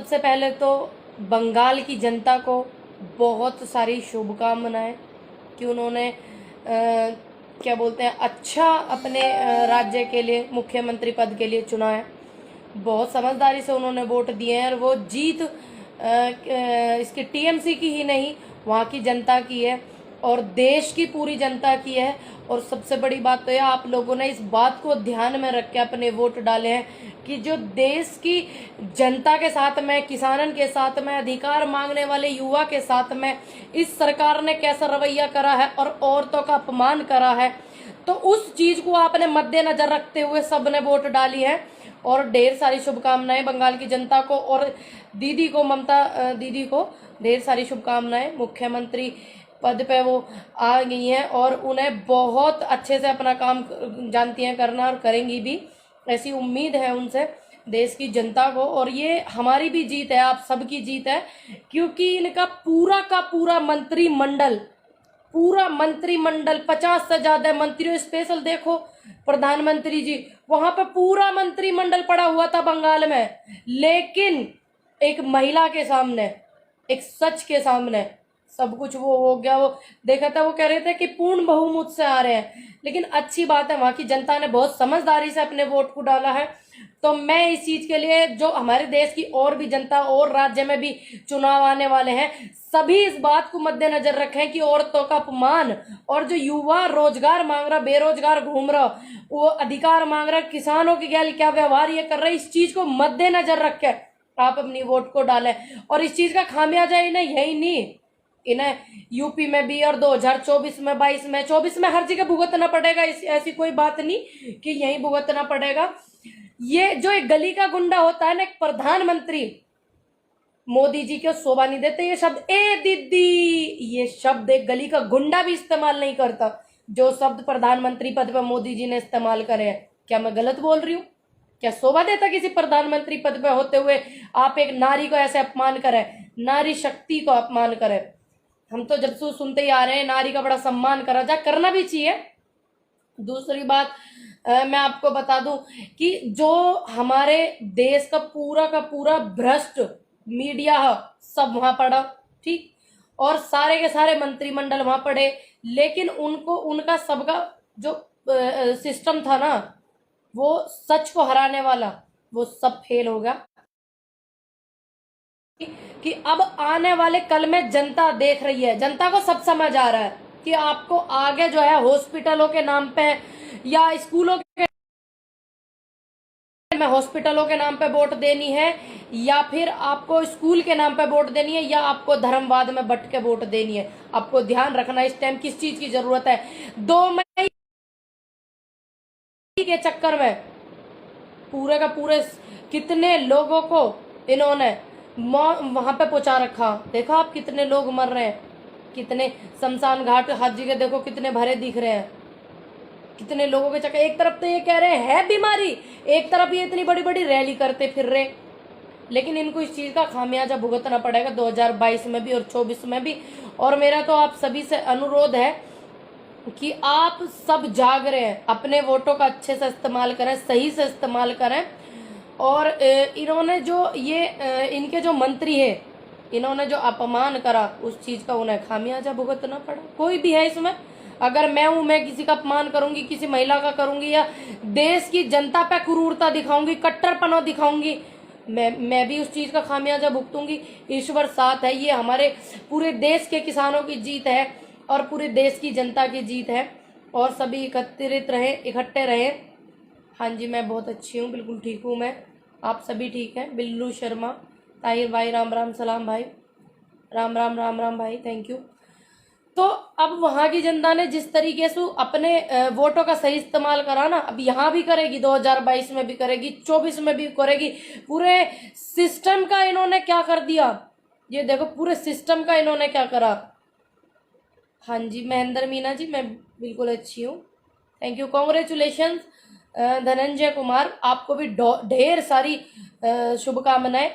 सबसे पहले तो बंगाल की जनता को बहुत सारी शुभकामनाएं कि उन्होंने क्या बोलते हैं अच्छा अपने राज्य के लिए मुख्यमंत्री पद के लिए चुना है। बहुत समझदारी से उन्होंने वोट दिए हैं और वो जीत इसकी टीएमसी की ही नहीं, वहाँ की जनता की है और देश की पूरी जनता की है। और सबसे बड़ी बात तो यह आप लोगों ने इस बात को ध्यान में रख के अपने वोट डाले हैं कि जो देश की जनता के साथ में, किसानन के साथ में, अधिकार मांगने वाले युवा के साथ में इस सरकार ने कैसा रवैया करा है और औरतों का अपमान करा है, तो उस चीज को आपने मद्देनजर रखते हुए सबने वोट डाली है। और ढेर सारी शुभकामनाएं बंगाल की जनता को और दीदी को, ममता दीदी को ढेर सारी शुभकामनाएं। मुख्यमंत्री पद पे वो आ गई हैं और उन्हें बहुत अच्छे से अपना काम जानती हैं करना और करेंगी भी, ऐसी उम्मीद है उनसे देश की जनता को। और ये हमारी भी जीत है, आप सबकी जीत है, क्योंकि इनका पूरा का पूरा मंत्रिमंडल 50 से ज्यादा मंत्रियों, स्पेशल देखो प्रधानमंत्री जी, वहां पे पूरा मंत्रिमंडल पड़ा हुआ था बंगाल में, लेकिन एक महिला के सामने, एक सच के सामने सब कुछ वो हो गया। वो देखा था, वो कह रहे थे कि पूर्ण बहुमत से आ रहे हैं, लेकिन अच्छी बात है वहां की जनता ने बहुत समझदारी से अपने वोट को डाला है। तो मैं इस चीज के लिए, जो हमारे देश की और भी जनता और राज्य में भी चुनाव आने वाले हैं, सभी इस बात को मद्देनजर रखें कि औरतों का अपमान और जो युवा रोजगार मांग रहा, बेरोजगार घूम रहा, वो अधिकार मांग रहा, किसानों के क्या व्यवहार ये कर रहे, इस चीज को मद्देनजर रख के आप अपनी वोट को डालें। और इस चीज का खामियाजा इन्हें यही नहीं, इन्हें यूपी में भी और 2024 में, 22 में, 24 में हर जगह भुगतना पड़ेगा। ऐसी कोई बात नहीं कि यही भुगतना पड़ेगा। ये जो एक गली का गुंडा होता है ना, एक प्रधानमंत्री मोदी जी को शोभा नहीं देते ये शब्द, ए दीदी, ये शब्द एक गली का गुंडा भी इस्तेमाल नहीं करता जो शब्द प्रधानमंत्री पद पर मोदी जी ने इस्तेमाल करे हैं। क्या मैं गलत बोल रही हूँ? क्या शोभा देता किसी प्रधानमंत्री पद पर होते हुए आप एक नारी को ऐसे अपमान करें, नारी शक्ति को अपमान करें? हम तो जब से सुनते ही आ रहे हैं नारी का बड़ा सम्मान करा जा, करना भी चाहिए। दूसरी बात मैं आपको बता दूं कि जो हमारे देश का पूरा भ्रष्ट मीडिया है, सब वहां पड़ा, ठीक, और सारे के सारे मंत्रिमंडल वहां पड़े, लेकिन उनको, उनका सबका जो सिस्टम था ना, वो सच को हराने वाला, वो सब फेल होगा। कि अब आने वाले कल में जनता देख रही है, जनता को सब समझ आ रहा है कि आपको आगे जो है हॉस्पिटलों के नाम पे या स्कूलों के में, हॉस्पिटलों के नाम पे वोट देनी है, या फिर आपको स्कूल के नाम पे वोट देनी है, या आपको धर्मवाद में बट के वोट देनी है। आपको ध्यान रखना इस टाइम किस चीज की जरूरत है। 2 मई के चक्कर में पूरे का पूरे कितने लोगों को इन्होंने वहां पे पहुंचा रखा। देखा आप कितने लोग मर रहे हैं, कितने शमशान घाट हर जगह देखो कितने भरे दिख रहे हैं, कितने लोगों के चक्कर। एक तरफ तो ये कह रहे हैं बीमारी, एक तरफ ये इतनी बड़ी बड़ी रैली करते फिर रहे, लेकिन इनको इस चीज का खामियाजा भुगतना पड़ेगा 2022 में भी और 24 में भी। और मेरा तो आप सभी से अनुरोध है कि आप सब जाग रहे हैं, अपने वोटों का अच्छे से इस्तेमाल करें, सही से इस्तेमाल करें। और इन्होंने जो ये इनके जो मंत्री है, इन्होंने जो अपमान करा, उस चीज का उन्हें खामियाजा भुगतना पड़ा। कोई भी है इसमें, अगर मैं हूं, मैं किसी का अपमान करूंगी, किसी महिला का करूंगी, या देश की जनता पे क्रूरता दिखाऊंगी, कट्टरपना दिखाऊंगी, मैं भी उस चीज का खामियाजा भुगतूंगी। ईश्वर साथ है, ये हमारे पूरे देश के किसानों की जीत है और पूरे देश की जनता की जीत है। और सभी एकत्रित रहे, इकट्ठे रहे। हाँ जी, मैं बहुत अच्छी हूँ, बिल्कुल ठीक हूँ मैं। आप सभी ठीक हैं? बिल्लू शर्मा, ताहिर भाई, राम राम, सलाम भाई, राम राम, राम राम भाई, थैंक यू। तो अब वहां की जनता ने जिस तरीके से अपने वोटों का सही इस्तेमाल करा ना, अब यहाँ भी करेगी, 2022 में भी करेगी, 24 में भी करेगी। पूरे सिस्टम का इन्होंने क्या कर दिया, ये देखो पूरे सिस्टम का इन्होंने क्या करा। हाँ जी, महेंद्र मीना जी, मैं बिल्कुल अच्छी हूँ, thank you, congratulation. Dhananjay Kumar, आपको भी ढेर सारी शुभकामनाएं,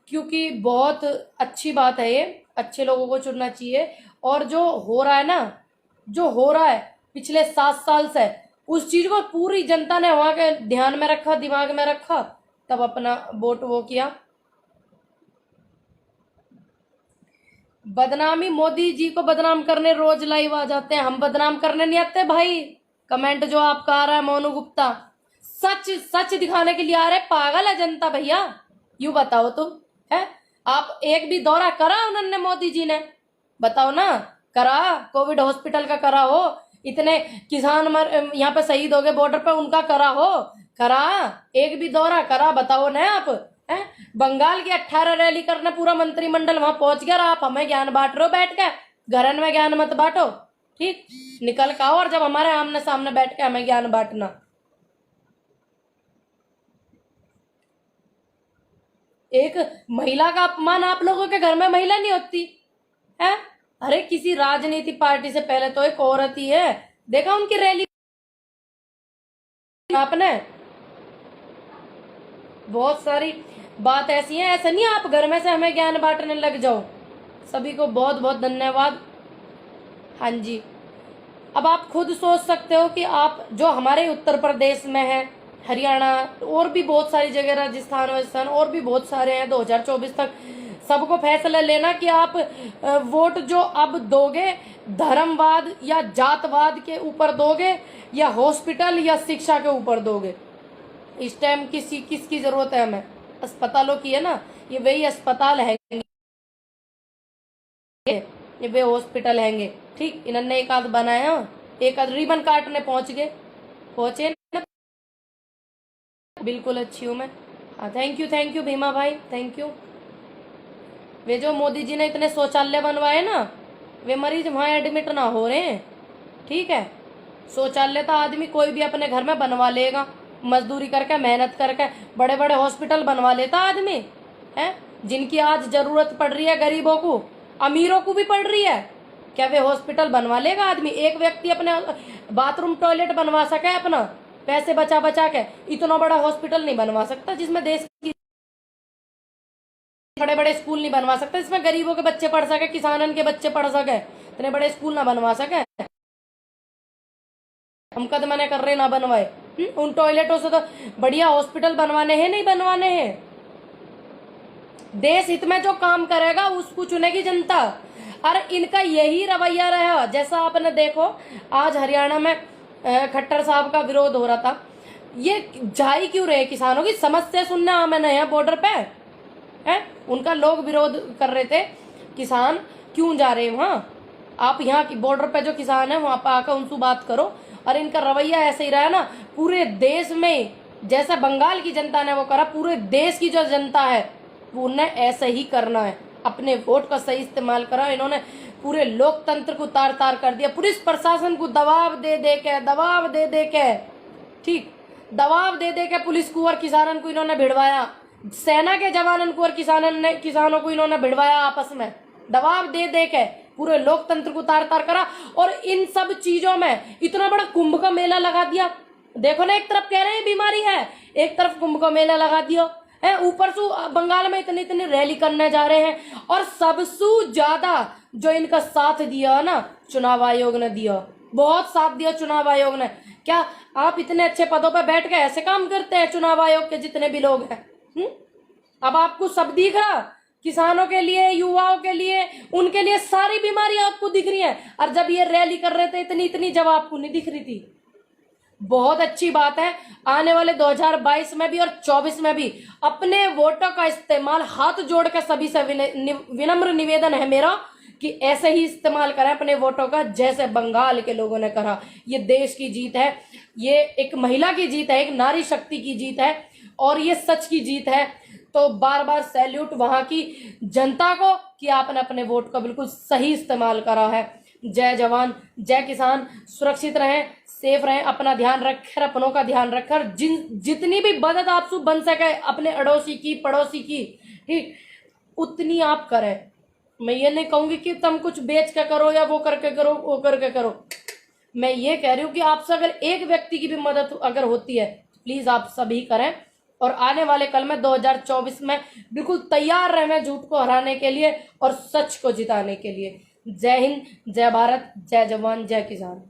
क्योंकि बहुत अच्छी बात है ये, अच्छे लोगों को चुनना चाहिए। और जो हो रहा है ना, जो हो रहा है पिछले 7 साल से, उस चीज को पूरी जनता ने वहां के ध्यान में रखा, दिमाग में रखा, तब अपना वोट वो किया। बदनामी, मोदी जी को बदनाम करने रोज लाइव आ जाते हैं, हम बदनाम करने नहीं आते भाई। कमेंट जो आपका आ रहा है मोनू गुप्ता, सच सच दिखाने के लिए आ रहे, पागल है जनता भैया। यूं बताओ तुम, है आप एक भी दौरा करा उन्होंने मोदी जी ने? बताओ ना, करा? कोविड हॉस्पिटल का करा हो, इतने किसान यहाँ पे शहीद हो गए बॉर्डर पे, उनका करा हो? करा? एक भी दौरा करा? बताओ ना आप। है बंगाल की 18 रैली करने पूरा मंत्रिमंडल वहां पहुंच गया, और आप हमें ज्ञान बांट रहे हो बैठ के। घरन में ज्ञान मत बांटो, ठीक? निकल के आओ और जब हमारे आमने सामने बैठ के हमें ज्ञान बांटना। एक महिला का अपमान, आप लोगों के घर में महिला नहीं होती है? अरे किसी राजनीति पार्टी से पहले तो एक औरत ही है, देखा उनकी रैली आपने? बहुत सारी बात ऐसी है, ऐसा नहीं आप घर में से हमें ज्ञान बांटने लग जाओ। सभी को बहुत बहुत धन्यवाद। हाँ जी, अब आप खुद सोच सकते हो कि आप जो हमारे उत्तर प्रदेश में है, हरियाणा और भी बहुत सारी जगह, राजस्थान और भी बहुत सारे हैं, 2024 तक सबको फैसला लेना कि आप वोट जो अब दोगे धर्मवाद या जातवाद के ऊपर दोगे या हॉस्पिटल या शिक्षा के ऊपर दोगे। इस टाइम किसकी जरूरत है हमें? अस्पतालों की है ना, ये वही अस्पताल है, ये वे हॉस्पिटल हैंगे, ठीक? इन्होंने एक आध बनाया, एक आध रिबन काटने पहुंचे ना। बिल्कुल अच्छी हूँ मैं। हाँ थैंक यू भीमा भाई, थैंक यू। वे जो मोदी जी ने इतने शौचालय बनवाए ना, वे मरीज वहां एडमिट ना हो रहे हैं, ठीक है? शौचालय तो आदमी कोई भी अपने घर में बनवा लेगा, मजदूरी करके मेहनत करके बड़े बड़े हॉस्पिटल बनवा लेता आदमी, है? जिनकी आज जरूरत पड़ रही है गरीबों को, अमीरों को भी पड़ रही है, क्या वे हॉस्पिटल बनवा लेगा आदमी? एक व्यक्ति अपने बाथरूम टॉयलेट बनवा सके अपना पैसे बचा बचा के, इतना बड़ा हॉस्पिटल नहीं बनवा सकता जिसमें देश की बड़े बड़े स्कूल नहीं बनवा सकता जिसमें गरीबों के बच्चे पढ़ सके, किसानन के बच्चे पढ़ सके, इतने बड़े स्कूल ना बनवा सके। हम कद मना कर रहे ना बनवाए, उन टॉयलेटों से तो बढ़िया हॉस्पिटल बनवाने हैं, नहीं बनवाने हैं? देश हित में जो काम करेगा उसको चुनेगी जनता। अरे इनका यही रवैया रहा, जैसा आपने देखो आज हरियाणा में खट्टर साहब का विरोध हो रहा था, ये जा ही क्यों रहे किसानों की समस्या सुनने हमें यहाँ बॉर्डर पे है? उनका लोग विरोध कर रहे थे, किसान क्यों जा रहे हैं वहां? आप यहाँ की बॉर्डर पे जो किसान है वहां पर आकर उनसे बात करो। और इनका रवैया ऐसे ही रहा ना पूरे देश में, जैसा बंगाल की जनता ने वो करा, पूरे देश की जो जनता है वो उन्हें ऐसे ही करना है। अपने वोट का सही इस्तेमाल करा, इन्होंने पूरे लोकतंत्र को तार तार कर दिया, पुलिस प्रशासन को दबाव दे दे के, ठीक, दबाव दे दे के पुलिस को और किसानों को इन्होंने भिड़वाया, सेना के जवानों को और किसानों को इन्होंने भिड़वाया आपस में, दबाव दे दे के पूरे लोकतंत्र को तार तार करा। और इन सब चीजों में इतना बड़ा कुंभ का मेला लगा दिया। देखो ना, एक तरफ कह रहे हैं बीमारी है, एक तरफ कुंभ का मेला लगा दिया है, ऊपर से बंगाल में इतनी रैली करने जा रहे हैं। और सबसे ज्यादा जो इनका साथ दिया ना चुनाव आयोग ने दिया, बहुत साथ दिया चुनाव आयोग ने। क्या आप इतने अच्छे पदों पर बैठ के ऐसे काम करते हैं? चुनाव आयोग के जितने भी लोग हैं, अब आपको सब दिख रहा, किसानों के लिए, युवाओं के लिए, उनके लिए सारी बीमारियां आपको दिख रही हैं। और जब ये रैली कर रहे थे इतनी जब आपको नहीं दिख रही थी। बहुत अच्छी बात है, आने वाले 2022 में भी और 24 में भी अपने वोटों का इस्तेमाल हाथ जोड़ कर सभी से विनम्र निवेदन है मेरा कि ऐसे ही इस्तेमाल करें अपने वोटों का, जैसे बंगाल के लोगों ने कहा। ये देश की जीत है, ये एक महिला की जीत है, एक नारी शक्ति की जीत है, और ये सच की जीत है। तो बार बार सैल्यूट वहां की जनता को कि आपने अपने वोट का बिल्कुल सही इस्तेमाल करा है। जय जवान जय किसान, सुरक्षित रहें, सेफ रहें, अपना ध्यान रखें, अपनों का ध्यान रखकर जितनी भी मदद आपसे बन सके अपने अड़ोसी की, पड़ोसी की, ठीक, उतनी आप करें। मैं ये नहीं कहूंगी कि तुम कुछ बेच के करो या वो करके करो, वो करके करो। मैं ये कह रही हूँ कि आपसे अगर एक व्यक्ति की भी मदद अगर होती है प्लीज आप सभी करें। और आने वाले कल में 2024 में बिल्कुल तैयार रहना झूठ को हराने के लिए और सच को जिताने के लिए। जय हिंद, जय भारत, जय जवान, जय किसान।